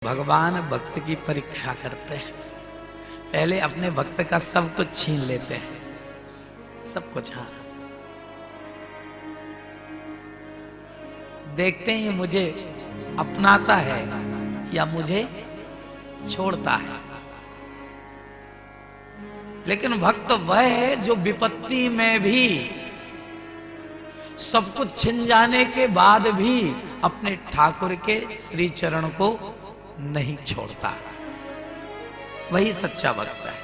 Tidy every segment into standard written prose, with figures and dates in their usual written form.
भगवान भक्त की परीक्षा करते हैं। पहले अपने भक्त का सब कुछ छीन लेते हैं, सब कुछ। हाँ, देखते हैं ये मुझे अपनाता है या मुझे छोड़ता है। लेकिन भक्त वह है जो विपत्ति में भी, सब कुछ छिन जाने के बाद भी अपने ठाकुर के श्री चरण को नहीं छोड़ता। वही सच्चा भक्त है।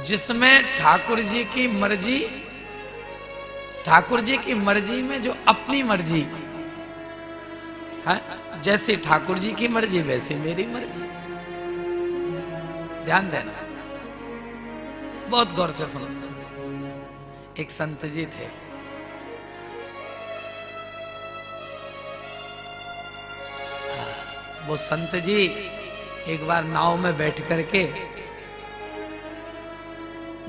जिसमें ठाकुर जी की मर्जी, ठाकुर जी की मर्जी में जो अपनी मर्जी है, जैसे ठाकुर जी की मर्जी वैसे मेरी मर्जी। ध्यान देना, बहुत गौर से सुनो। एक संत जी थे, वो संत जी एक बार नाव में बैठ करके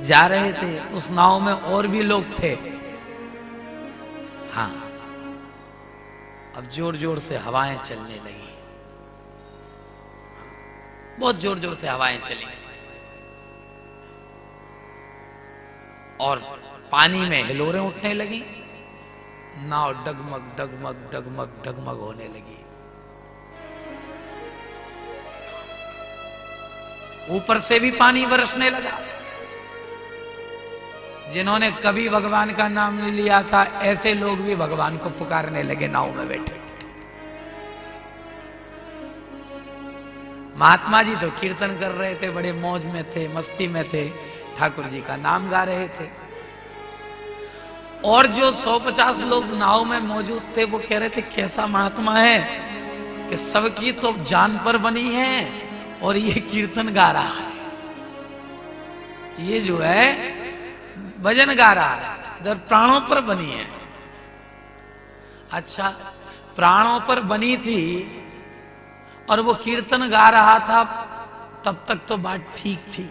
जा रहे थे। उस नाव में और भी लोग थे। हाँ, अब जोर जोर से हवाएं चलने लगी, बहुत जोर जोर से हवाएं चली और पानी में हिलोरें उठने लगी। नाव डगमग डगमग डगमग डगमग होने लगी। ऊपर से भी पानी बरसने लगा। जिन्होंने कभी भगवान का नाम नहीं लिया था, ऐसे लोग भी भगवान को पुकारने लगे नाव में बैठे। महात्मा जी तो कीर्तन कर रहे थे, बड़े मौज में थे, मस्ती में थे, ठाकुर जी का नाम गा रहे थे। और जो 150 लोग नाव में मौजूद थे वो कह रहे थे कैसा महात्मा है कि सबकी तो जान पर बनी है और ये कीर्तन गा रहा है, ये जो है भजन गा रहा है, इधर प्राणों पर बनी है। अच्छा, प्राणों पर बनी थी और वो कीर्तन गा रहा था, तब तक तो बात ठीक थी।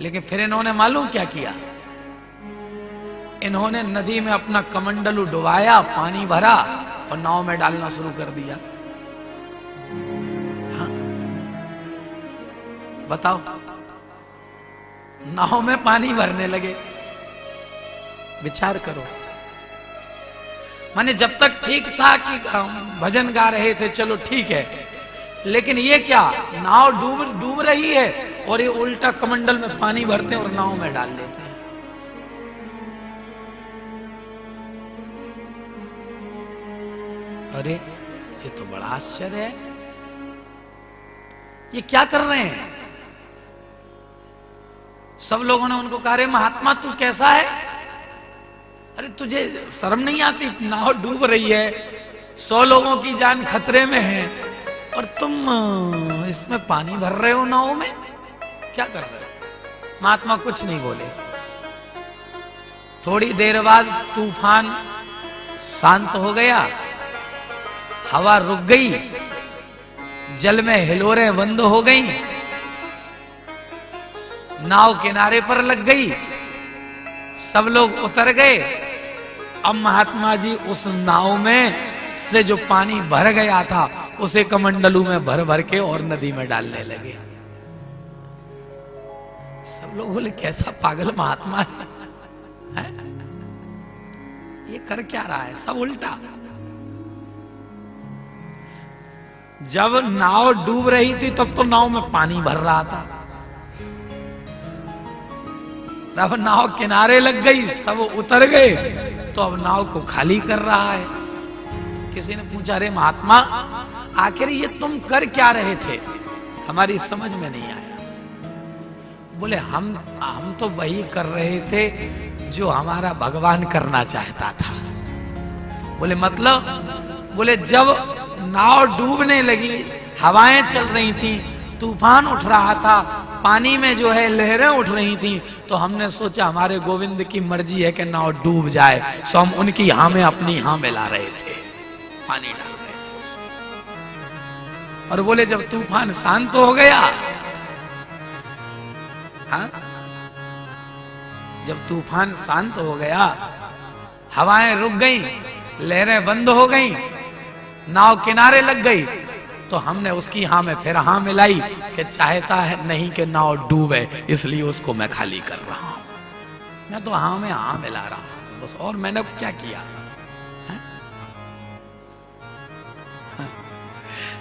लेकिन फिर इन्होंने मालूम क्या किया? इन्होंने नदी में अपना कमंडलू डुबाया, पानी भरा और नाव में डालना शुरू कर दिया। हाँ, बताओ, नाव में पानी भरने लगे। विचार करो। माने जब तक ठीक था कि भजन गा रहे थे, चलो ठीक है, लेकिन ये क्या, नाव डूब रही है और ये उल्टा कमंडल में पानी भरते हैं और नाव में डाल देते हैं। अरे ये तो बड़ा आश्चर्य है, ये क्या कर रहे हैं? सब लोगों ने उनको कहा, अरे महात्मा तू कैसा है? अरे तुझे शर्म नहीं आती? नाव डूब रही है, 100 लोगों की जान खतरे में है और तुम इसमें पानी भर रहे हो नाव में, क्या कर रहे हो? महात्मा कुछ नहीं बोले। थोड़ी देर बाद तूफान शांत हो गया, हवा रुक गई, जल में हिलोरें बंद हो गई, नाव किनारे पर लग गई, सब लोग उतर गए। अब महात्मा जी उस नाव में से जो पानी भर गया था उसे कमंडलू में भर भर के और नदी में डालने लगे। सब लोग बोले कैसा पागल महात्मा है? ये कर क्या रहा है? सब उल्टा। जब नाव डूब रही थी तब तो नाव में पानी भर रहा था, अब नाव किनारे लग गई, सब उतर गए, तो अब नाव को खाली कर रहा है। किसी ने पूछा, अरे महात्मा आखिर ये तुम कर क्या रहे थे? हमारी समझ में नहीं आया। बोले हम तो वही कर रहे थे जो हमारा भगवान करना चाहता था। बोले मतलब? बोले जब नाव डूबने लगी, हवाएं चल रही थी, तूफान उठ रहा था, पानी में जो है लहरें उठ रही थी, तो हमने सोचा हमारे गोविंद की मर्जी है कि नाव डूब जाए, सो हम उनकी हाँ में अपनी हाँ मिला रहे थे, पानी डाल रहे थे उसमें। और बोले जब तूफान शांत हो गया, हाँ, जब तूफान शांत हो गया, हवाएं रुक गई, लहरें बंद हो गई, नाव किनारे लग गई, तो हमने उसकी हाँ में फिर हाँ मिलाई कि चाहता है नहीं कि नाव डूबे, इसलिए उसको मैं खाली कर रहा हूं। मैं तो हाँ में हाँ मिला रहा हूं बस, और मैंने क्या किया है?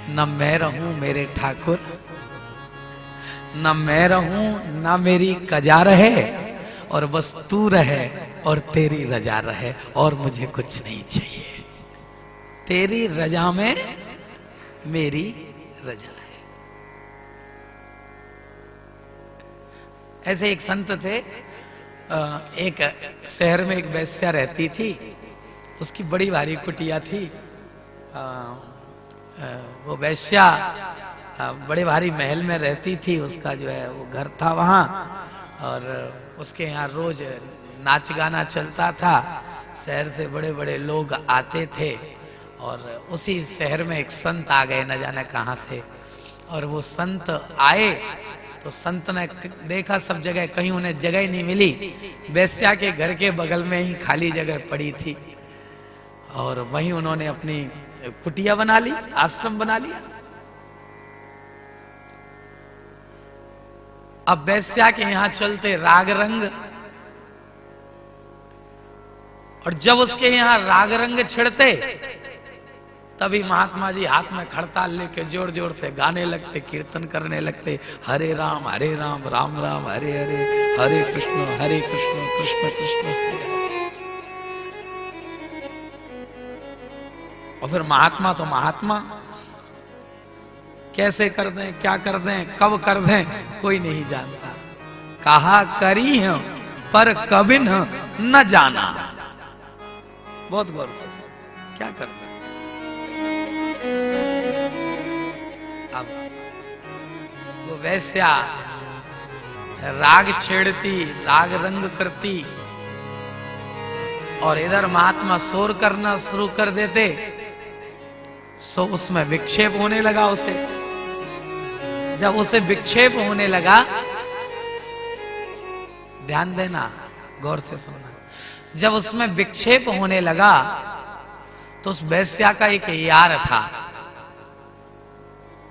न मैं रहूं मेरे ठाकुर, न मैं रहूं न मेरी कजा रहे, और बस तू रहे और तेरी रजा रहे, और मुझे कुछ नहीं चाहिए। तेरी रजा में मेरी रजा है। ऐसे एक संत थे, एक शहर में एक वेश्या रहती थी, उसकी बड़ी भारी कुटिया थी। वो वेश्या बड़े भारी महल में रहती थी, उसका जो है वो घर था वहाँ, और उसके यहाँ रोज नाच गाना चलता था, शहर से बड़े बड़े लोग आते थे। और उसी शहर में एक संत आ गए न जाने कहाँ से, और वो संत आए तो संत ने देखा सब जगह कहीं उन्हें जगह नहीं मिली, वेश्या के घर के बगल में ही खाली जगह पड़ी थी, और वहीं उन्होंने अपनी कुटिया बना ली, आश्रम बना लिया। अब वेश्या के यहाँ चलते राग रंग, और जब उसके यहाँ राग रंग छिड़ते तभी महात्मा जी हाथ में खड़ताल लेके जोर जोर से गाने लगते, कीर्तन करने लगते, हरे राम राम राम हरे हरे, हरे कृष्ण कृष्ण कृष्ण हरे हरे। और फिर महात्मा तो महात्मा, कैसे कर दें, क्या कर दें, कब कर दें, कोई नहीं जानता। कहा करी है पर कभी न जाना। बहुत गौर से क्या कर दें। अब वो वैश्या राग छेड़ती, राग रंग करती, और इधर महात्मा शोर करना शुरू कर देते, सो उसमें विक्षेप होने लगा उसे। जब उसे विक्षेप होने लगा, ध्यान देना, गौर से सुनना, जब उसमें विक्षेप होने लगा तो उस वैश्या का एक यार था,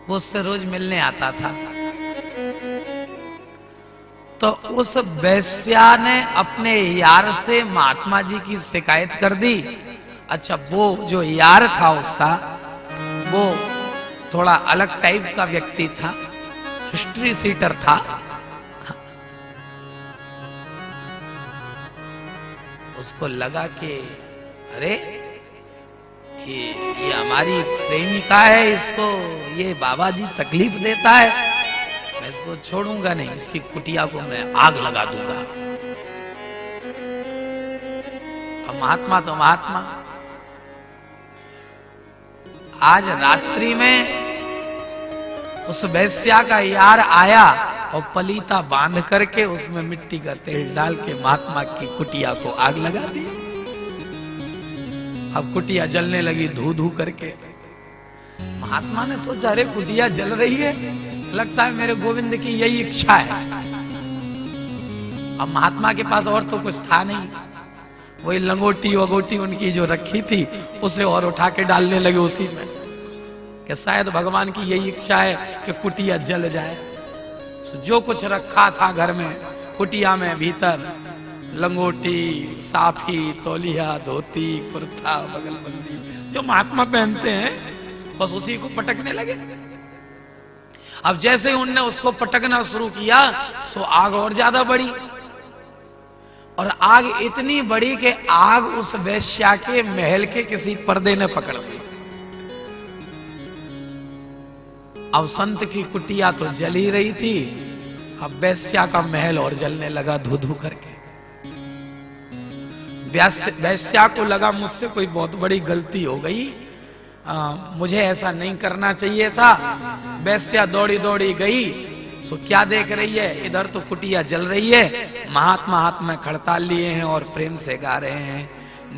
वो उससे रोज मिलने आता था। तो उस वैश्या ने अपने यार से महात्मा जी की शिकायत कर दी। अच्छा, वो जो यार था उसका, वो थोड़ा अलग टाइप का व्यक्ति था, हिस्ट्री सीटर था। उसको लगा कि अरे ये हमारी प्रेमिका है, इसको ये बाबा जी तकलीफ देता है, मैं इसको छोड़ूंगा नहीं, इसकी कुटिया को मैं आग लगा दूंगा। अब महात्मा तो महात्मा, आज रात्रि में उस वैश्या का यार आया और पलीता बांध करके उसमें मिट्टी का तेल डाल के महात्मा की कुटिया को आग लगा दी। अब कुटिया जलने लगी धू धू करके। महात्मा ने सोचा, अरे कुटिया जल रही है, लगता है मेरे गोविंद की यही इच्छा है। अब महात्मा के पास और तो कुछ था नहीं, वही लंगोटी वगोटी उनकी जो रखी थी उसे और उठा के डालने लगे उसी में, कि शायद भगवान की यही इच्छा है कि कुटिया जल जाए। जो कुछ रखा था घर में कुटिया में भीतर, लंगोटी, साफी, तौलिया, धोती, कुर्ता, बगलबंदी, जो महात्मा पहनते हैं, बस उसी को पटकने लगे। अब जैसे उनने उसको पटकना शुरू किया, सो आग और ज्यादा बढ़ी, और आग इतनी बड़ी कि आग उस वेश्या के महल के किसी पर्दे ने पकड़ ली। अब संत की कुटिया तो जल ही रही थी, अब वेश्या का महल और जलने लगा धू धू करके। वेश्या को लगा मुझसे कोई बहुत बड़ी गलती हो गई, मुझे ऐसा नहीं करना चाहिए था। वेश्या दौड़ी दौड़ी गई, सो क्या देख रही है, इधर तो कुटिया जल रही है, महात्मा हाथ में खड़ताल लिए हैं और प्रेम से गा रहे हैं,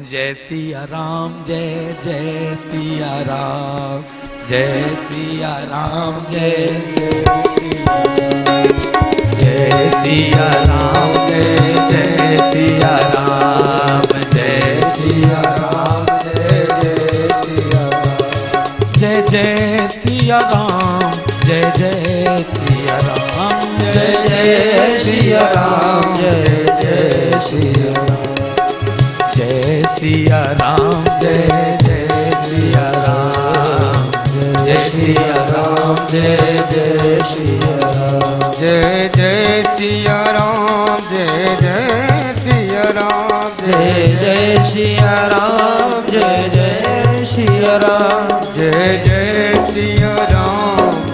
जय सिया राम जय जय सिया राम, जय सिया राम जय जय सिया राम, जय जय सिया राम, जय सिया राम जय सिया राम, जय जय सिया राम, जय जय सिया राम, जय जय सिया राम, जय सिया राम, जय जय सिया राम, जय सिया राम, जय जय सिया राम, जय जय सिया राम, जय जय सिया राम, जय जय सिया राम, जय जय सिया राम, जय जय सिया राम,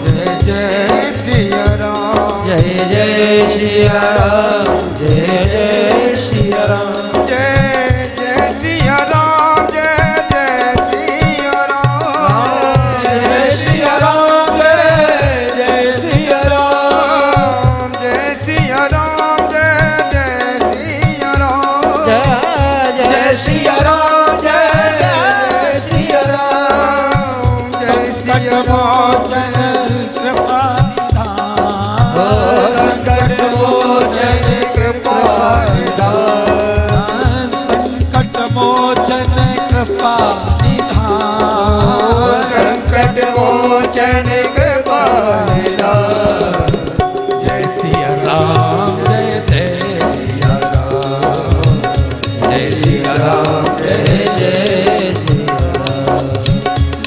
जय जय सिया राम, जय जय सिया राम, जय जय सिया राम, जय जय सिया राम, जय जय सिया राम, जय सिया राम, जय जय सिया राम, जय सिया राम, जय जय सिया राम, जय जय सिया राम, जय जय सिया राम, जय सिया मोचन कृपा निधान, संकट मोचन कृपा निधान, संकट मोचन कृपा निधान, संकट मोचन कृपा निधान, जय सिया राम, जय जय सिया राम, जय सिया राम, जय जय सिया राम,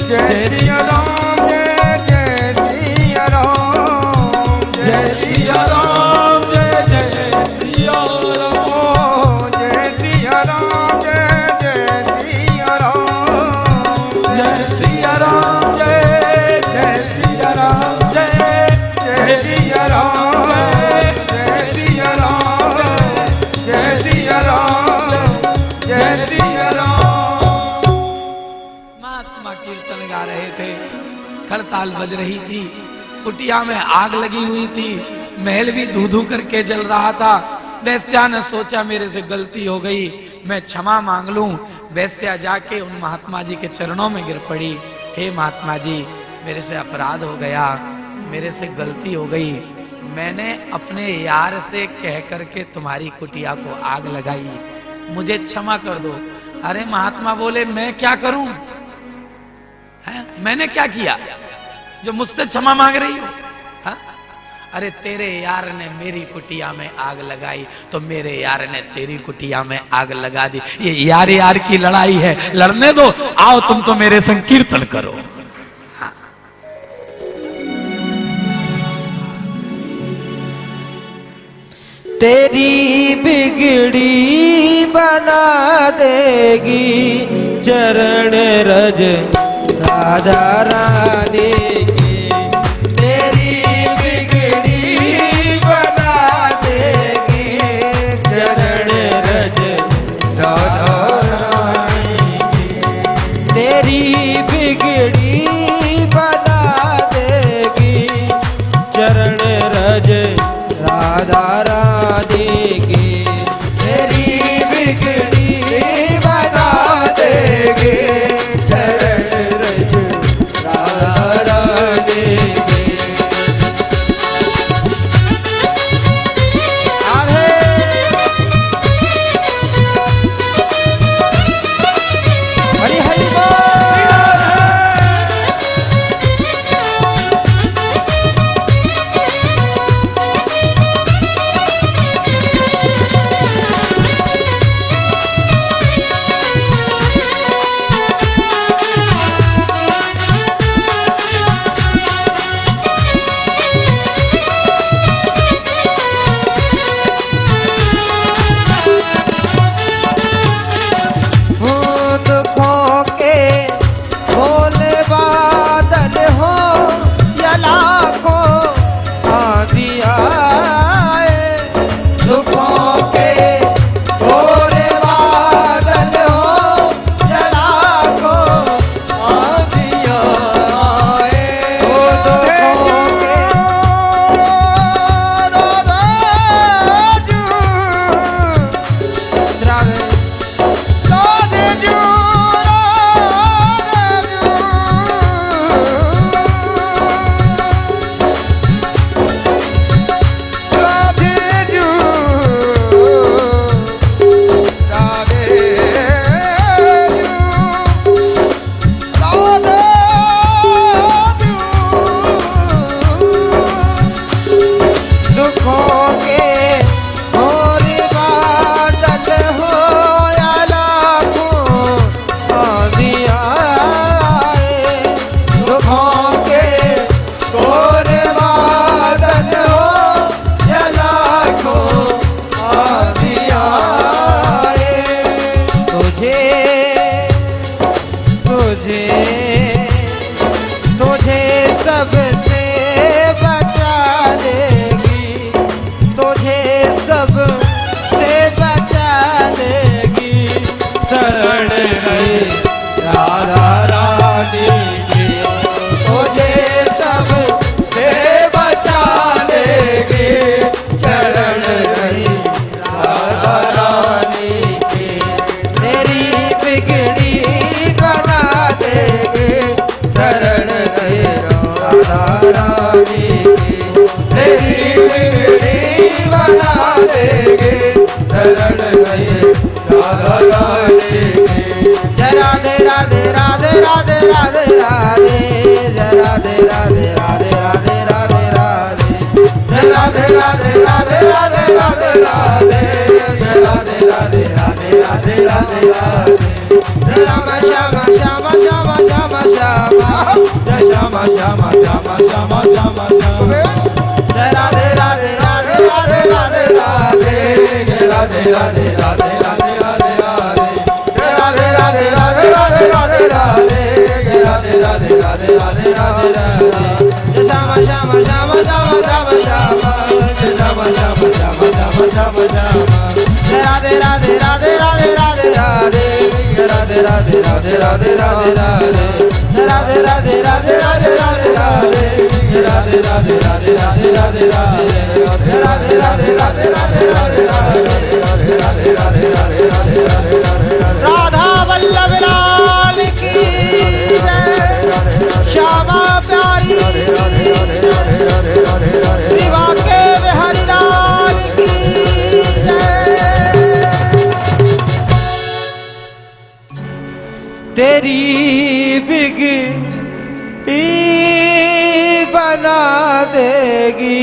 जय सिया राम, जय जय सिया राम, जय सिया राम, जय जय सिया राम, जय सिया राम, जय जय सिया राम, जय सिया राम, जय जय सिया राम, जय जय सिया राम, जय सिया राम, जय सिया राम, जय सिया राम। महात्मा कीर्तन गा रहे थे, खड़ताल बज रही थी, कुटिया में आग लगी हुई थी, महल भी धू धू करके जल रहा था। वैश्या ने सोचा मेरे से गलती हो गई, मैं क्षमा मांग लूं। वैश्या जाके उन महात्मा जी के चरणों में गिर पड़ी, हे महात्मा जी मेरे से अपराध हो गया, मेरे से गलती हो गई, मैंने अपने यार से कह करके तुम्हारी कुटिया को आग लगाई, मुझे क्षमा कर दो। अरे महात्मा बोले मैं क्या करूं, है? मैंने क्या किया जो मुझसे क्षमा मांग रही हो? हा? अरे तेरे यार ने मेरी कुटिया में आग लगाई तो मेरे यार ने तेरी कुटिया में आग लगा दी, ये यार यार की लड़ाई है, लड़ने दो, आओ तुम तो मेरे संग कीर्तन करो। हाँ। तेरी बिगड़ी बना देगी चरण रज राधा रानी की, तेरी बिगड़ी बना देगी चरण रज राधा रानी की, तेरी बिगड़ी बना देगी चरण रज राधा रानी की, तेरी बिगड़ी बना देगी चरण रज राधा रानी की। आधे हरि हरि बोल। राधे राधे जय राधे राधे राधे राधे राधे राधे जय राधे राधे राधे राधे राधे राधे जय राधे राधे राधे राधे राधे राधे जय राम श्याम श्याम श्याम श्याम श्याम जय श्याम श्याम श्याम श्याम श्याम श्याम जय राधे राधे राधे राधे राधे राधे जय राधे राधे राधे राधे राधे राधे जय राधे राधे राधे राधे राधे राधे जय राधे राधे राधे राधे राधे राधे जय श्याम श्याम श्याम श्याम श्याम श्याम जय श्याम श्याम श्याम श्याम श्याम श्याम जय राधे राधे राधे राधे राधे राधे जय राधे राधे राधे राधे राधे राधे जय राधे राधे राधे राधे राधे राधे जय राधे राधे राधे राधे राधे राधे जय राधे राधे राधे राधे राधे राधे राधे राधे राधे राधे राधे राधे राधा वल्लभ लाल की जय श्यामा प्यारी श्री वाके बिहारी लाल की जय तेरी बिगड़ी बना देगी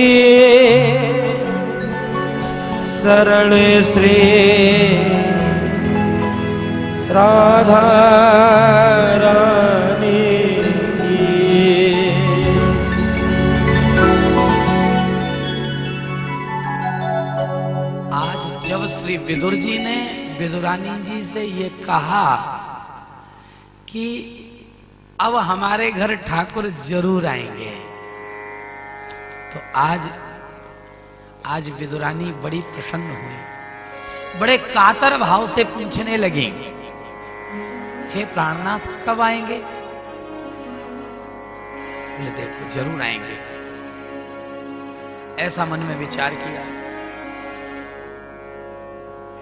शरण श्री राधा रानी की। आज जब श्री विदुर जी ने विदुरानी जी से ये कहा कि अब हमारे घर ठाकुर जरूर आएंगे, तो आज विदुरानी बड़ी प्रसन्न हुई, बड़े कातर भाव से पूछने लगी, हे प्राणनाथ कब आएंगे? बोले देखो जरूर आएंगे। ऐसा मन में विचार किया,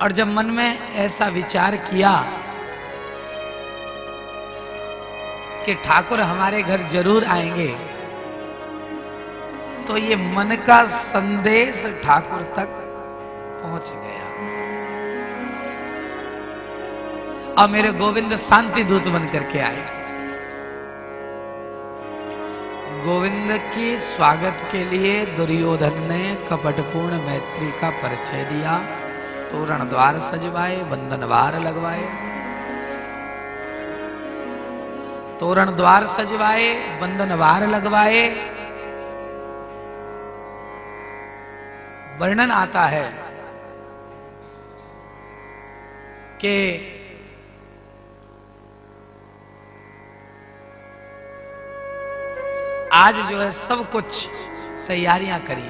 और जब मन में ऐसा विचार किया कि ठाकुर हमारे घर जरूर आएंगे, तो ये मन का संदेश ठाकुर तक पहुंच गया। और मेरे गोविंद शांति दूत बन करके आए। गोविंद की स्वागत के लिए दुर्योधन ने कपटपूर्ण मैत्री का परिचय दिया, तोरण द्वार सजवाए, बंधनवार लगवाए, तोरण द्वार सजवाए, बंधनवार लगवाए। वर्णन आता है कि आज जो है सब कुछ तैयारियां करी,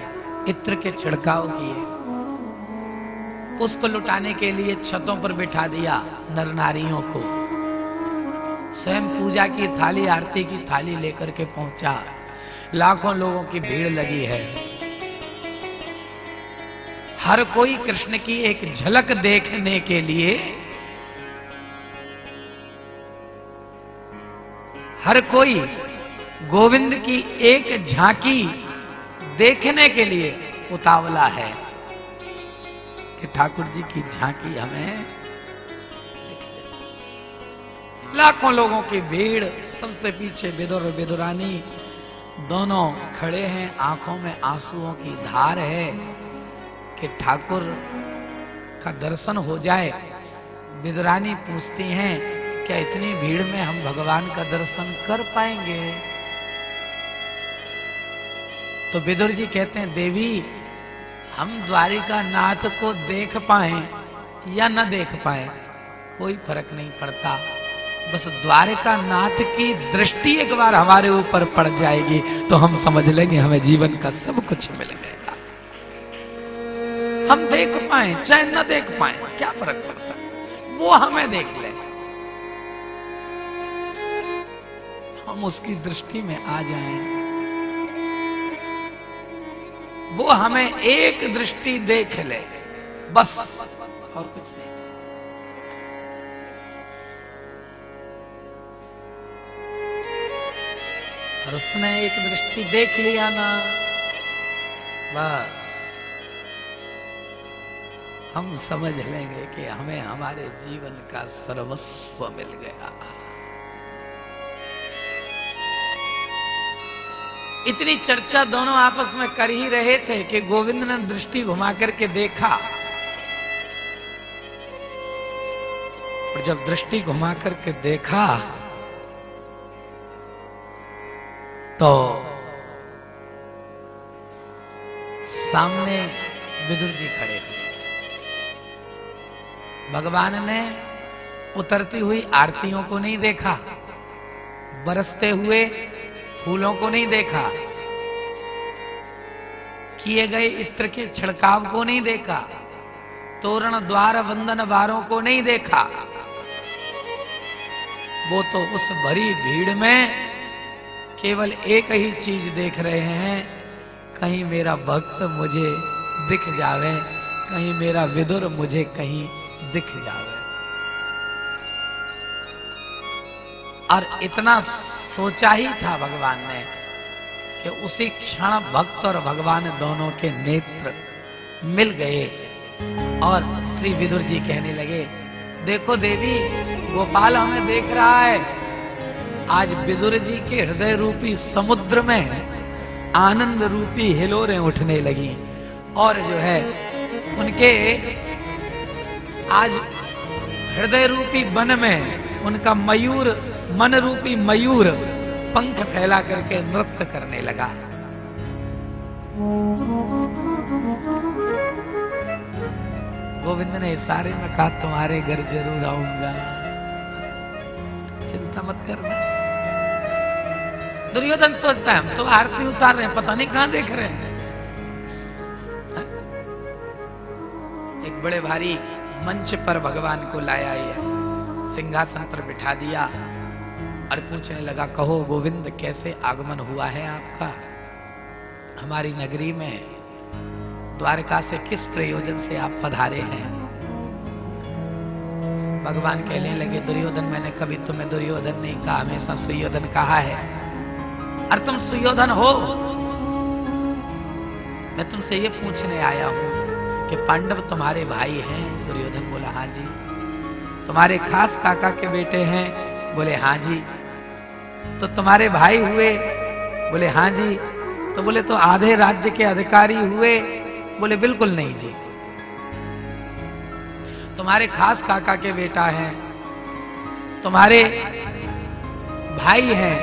इत्र के छिड़काव किए, पुष्प लुटाने के लिए छतों पर बिठा दिया नर नारियों को, स्वयं पूजा की थाली, आरती की थाली लेकर के पहुंचा। लाखों लोगों की भीड़ लगी है, हर कोई कृष्ण की एक झलक देखने के लिए, हर कोई गोविंद की एक झांकी देखने के लिए उतावला है कि ठाकुर जी की झांकी हमें। लाखों लोगों की भीड़, सबसे पीछे विदुर और विदुरानी दोनों खड़े हैं, आंखों में आंसुओं की धार है कि ठाकुर का दर्शन हो जाए। विदुरानी पूछती हैं, क्या इतनी भीड़ में हम भगवान का दर्शन कर पाएंगे? तो विदुर जी कहते हैं, देवी हम द्वारिका नाथ को देख पाए या न देख पाए कोई फर्क नहीं पड़ता, बस द्वारिका नाथ की दृष्टि एक बार हमारे ऊपर पड़ जाएगी तो हम समझ लेंगे हमें जीवन का सब कुछ मिल गया। हम देख पाए चाहे न देख पाए क्या फर्क पड़ता, वो हमें देख ले, हम उसकी दृष्टि में आ जाएं, वो हमें एक दृष्टि देख ले, बस और कुछ नहीं। और उसने एक दृष्टि देख लिया ना, बस हम समझ लेंगे कि हमें हमारे जीवन का सर्वस्व मिल गया। इतनी चर्चा दोनों आपस में कर ही रहे थे कि गोविंद ने दृष्टि घुमा करके देखा, और जब दृष्टि घुमा करके देखा तो सामने विदुर जी खड़े हुए थे। भगवान ने उतरती हुई आरतियों को नहीं देखा, बरसते हुए फूलों को नहीं देखा, किए गए इत्र के छिड़काव को नहीं देखा, तोरण द्वार वंदन वारों को नहीं देखा। वो तो उस भरी भीड़ में केवल एक ही चीज देख रहे हैं, कहीं मेरा भक्त मुझे दिख जावे, कहीं मेरा विदुर मुझे कहीं दिख जावे। और इतना सोचा ही था भगवान ने कि उसी क्षण भक्त और भगवान दोनों के नेत्र मिल गए और श्री विदुर जी कहने लगे, देखो देवी, गोपाल हमें देख रहा है। आज विदुर जी के हृदय रूपी समुद्र में आनंद रूपी हिलोरें उठने लगी और जो है उनके आज हृदय रूपी वन में उनका मयूर, मन रूपी मयूर पंख फैला करके नृत्य करने लगा। गोविंद ने इशारे में कहा, तुम्हारे घर जरूर आऊंगा, चिंता मत करना। दुर्योधन सोचता है हम तो आरती उतार रहे हैं, पता नहीं कहां देख रहे हैं। एक बड़े भारी मंच पर भगवान को लाया, सिंहासन पर बिठा दिया और पूछने लगा, कहो गोविंद कैसे आगमन हुआ है आपका हमारी नगरी में, द्वारका से किस प्रयोजन से आप पधारे हैं। भगवान कहने लगे, दुर्योधन मैंने कभी तुम्हें दुर्योधन नहीं कहा, हमेशा सुयोधन कहा है, और तुम सुयोधन हो। मैं तुमसे ये पूछने आया हूं कि पांडव तुम्हारे भाई हैं। दुर्योधन बोला, हाँ जी। तुम्हारे खास काका के बेटे हैं? बोले, हाँ जी। तो तुम्हारे भाई हुए? बोले, हाँ जी। तो बोले, तो आधे राज्य के अधिकारी हुए? बोले, बिल्कुल नहीं जी। तुम्हारे खास काका के बेटा है, तुम्हारे भाई हैं,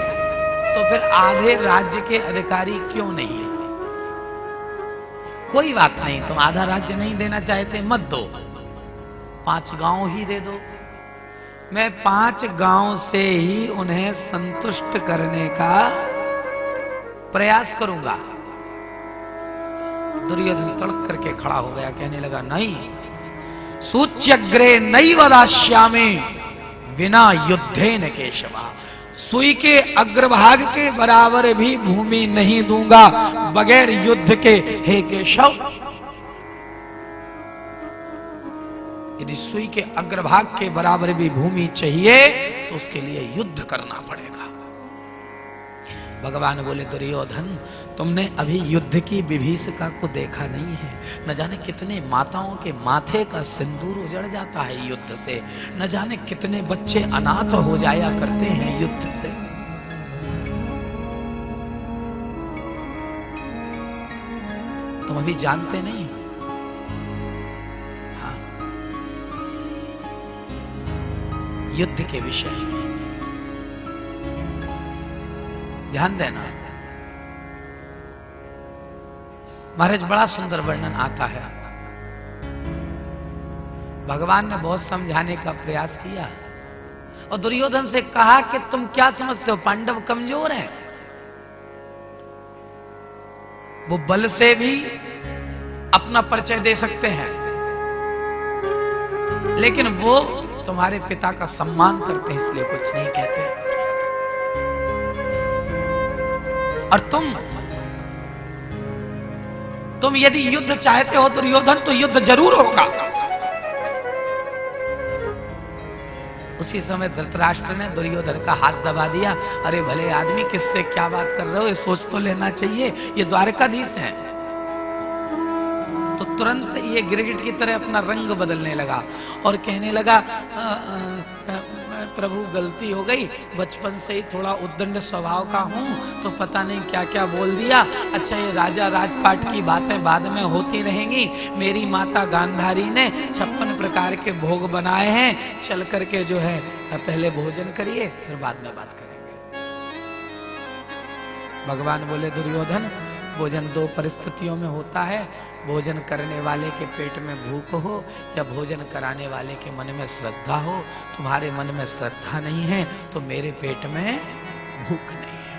तो फिर आधे राज्य के अधिकारी क्यों नहीं है? कोई बात नहीं, तुम आधा राज्य नहीं देना चाहते, मत दो, 5 गांव ही दे दो। मैं 5 गांव से ही उन्हें संतुष्ट करने का प्रयास करूंगा। दुर्योधन तड़क करके खड़ा हो गया, कहने लगा, नहीं, सूच्यग्रे नैव दास्यामि विना युद्धेन केशवा। सुई के अग्रभाग के बराबर भी भूमि नहीं दूंगा बगैर युद्ध के, हे केशव। यदि सुई के अग्रभाग के बराबर भी भूमि चाहिए तो उसके लिए युद्ध करना पड़ेगा। भगवान बोले, दुर्योधन तुमने अभी युद्ध की विभीषिका को देखा नहीं है। न जाने कितने माताओं के माथे का सिंदूर उजड़ जाता है युद्ध से, न जाने कितने बच्चे अनाथ हो जाया करते हैं युद्ध से। तुम अभी जानते नहीं हो। हाँ, युद्ध के विषय में ध्यान देना। महाराज, बड़ा सुंदर वर्णन आता है। भगवान ने बहुत समझाने का प्रयास किया और दुर्योधन से कहा कि तुम क्या समझते हो, पांडव कमजोर हैं, वो बल से भी अपना परिचय दे सकते हैं, लेकिन वो तुम्हारे पिता का सम्मान करते हैं, इसलिए कुछ नहीं कहते। और तुम यदि युद्ध चाहते हो दुर्योधन, तो युद्ध जरूर होगा। उसी समय धृतराष्ट्र ने दुर्योधन का हाथ दबा दिया। अरे भले आदमी, किससे क्या बात कर रहे हो, ये सोच तो लेना चाहिए, ये द्वारकाधीश हैं। तो तुरंत ये गिरगिट की तरह अपना रंग बदलने लगा और कहने लगा प्रभु गलती हो गई, बचपन से ही थोड़ा उद्दंड स्वभाव का हूँ, तो पता नहीं क्या क्या बोल दिया। अच्छा ये राजा राजपाट की बातें बाद में होती रहेंगी। मेरी माता गांधारी ने 56 प्रकार के भोग बनाए हैं, चल करके जो है पहले भोजन करिए फिर बाद में बात करेंगे। भगवान बोले दुर्योधन, भोजन दो परिस्थितियों में होता है, भोजन करने वाले के पेट में भूख हो या भोजन कराने वाले के मन में श्रद्धा हो। तुम्हारे मन में श्रद्धा नहीं है तो मेरे पेट में भूख नहीं है।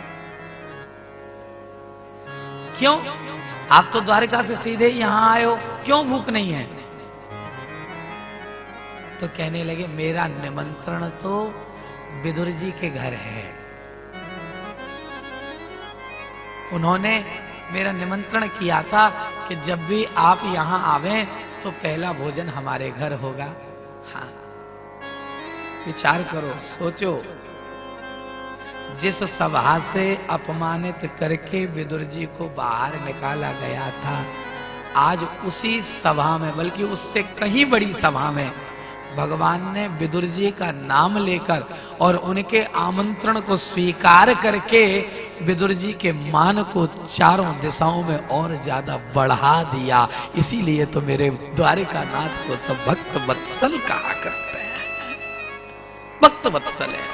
क्यों? आप तो द्वारका से सीधे यहां आए हो, क्यों भूख नहीं है? तो कहने लगे मेरा निमंत्रण तो विदुर जी के घर है, उन्होंने मेरा निमंत्रण किया था कि जब भी आप यहां आवें तो पहला भोजन हमारे घर होगा। हाँ, विचार करो, सोचो, जिस सभा से अपमानित करके विदुर जी को बाहर निकाला गया था, आज उसी सभा में, बल्कि उससे कहीं बड़ी सभा में भगवान ने विदुर जी का नाम लेकर और उनके आमंत्रण को स्वीकार करके विदुर जी के मान को चारों दिशाओं में और ज्यादा बढ़ा दिया। इसीलिए तो मेरे द्वारिका नाथ को सब भक्त वत्सल कहा करते हैं, भक्त वत्सल है।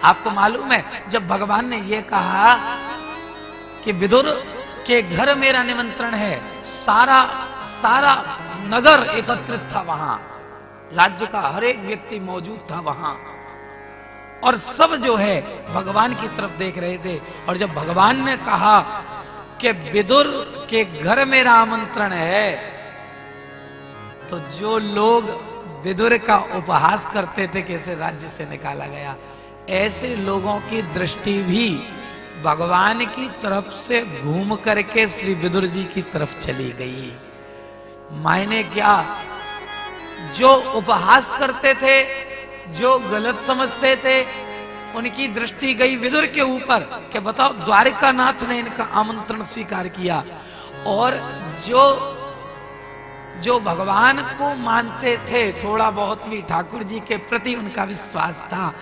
आपको मालूम है जब भगवान ने ये कहा कि विदुर के घर मेरा निमंत्रण है, सारा नगर एकत्रित था वहां, राज्य का हर एक व्यक्ति मौजूद था वहां और सब जो है भगवान की तरफ देख रहे थे। और जब भगवान ने कहा कि विदुर के घर मेरा आमंत्रण है, तो जो लोग विदुर का उपहास करते थे कैसे राज्य से निकाला गया, ऐसे लोगों की दृष्टि भी भगवान की तरफ से घूम करके श्री विदुर जी की तरफ चली गई। मायने क्या? जो उपहास करते थे, जो गलत समझते थे, उनकी दृष्टि गई विदुर के ऊपर कि बताओ द्वारिका नाथ ने इनका आमंत्रण स्वीकार किया। और जो भगवान को मानते थे, थोड़ा बहुत भी ठाकुर जी के प्रति उनका विश्वास था,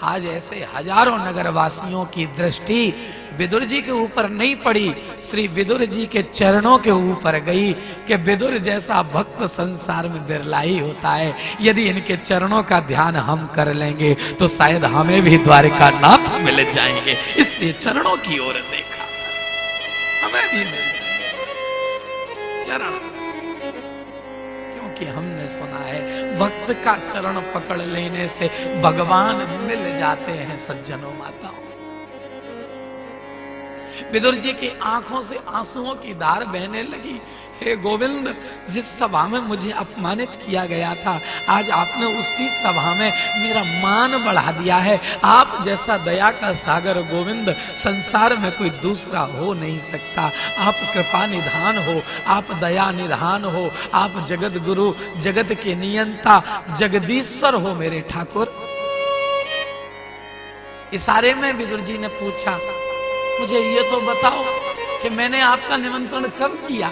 आज ऐसे हजारों नगरवासियों की दृष्टि विदुर जी के ऊपर नहीं पड़ी, श्री विदुर जी के चरणों के ऊपर गई कि विदुर जैसा भक्त संसार में बिरला ही होता है। यदि इनके चरणों का ध्यान हम कर लेंगे तो शायद हमें भी द्वारिका नाथ मिल जाएंगे। इसलिए चरणों की ओर देखा, हमें भी मिल जाएंगे चरण, कि हमने सुना है भक्त का चरण पकड़ लेने से भगवान मिल जाते हैं सज्जनों माताओं। विदुर जी की आंखों से आंसुओं की धार बहने लगी। हे गोविंद, जिस सभा में मुझे अपमानित किया गया था, आज आपने उसी सभा में मेरा मान बढ़ा दिया है। आप जैसा दया का सागर गोविंद संसार में कोई दूसरा हो नहीं सकता। आप कृपा निधान हो, आप दया निधान हो, आप जगत गुरु, जगत के नियंता, जगदीश्वर हो मेरे ठाकुर। इशारे में विदुर जी ने पूछा, मुझे ये तो बताओ कि मैंने आपका निमंत्रण कब किया?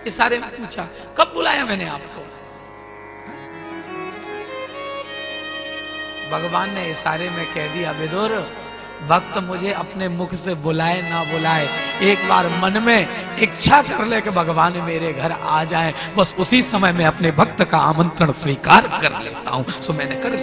इशारे में पूछा, कब बुलाया मैंने आपको? भगवान ने इशारे में कह दिया, विदुर, भक्त मुझे अपने मुख से बुलाए ना बुलाए, एक बार मन में इच्छा कर ले कि भगवान मेरे घर आ जाए, बस उसी समय मैं अपने भक्त का आमंत्रण स्वीकार कर लेता हूं। सो मैंने कर लिया।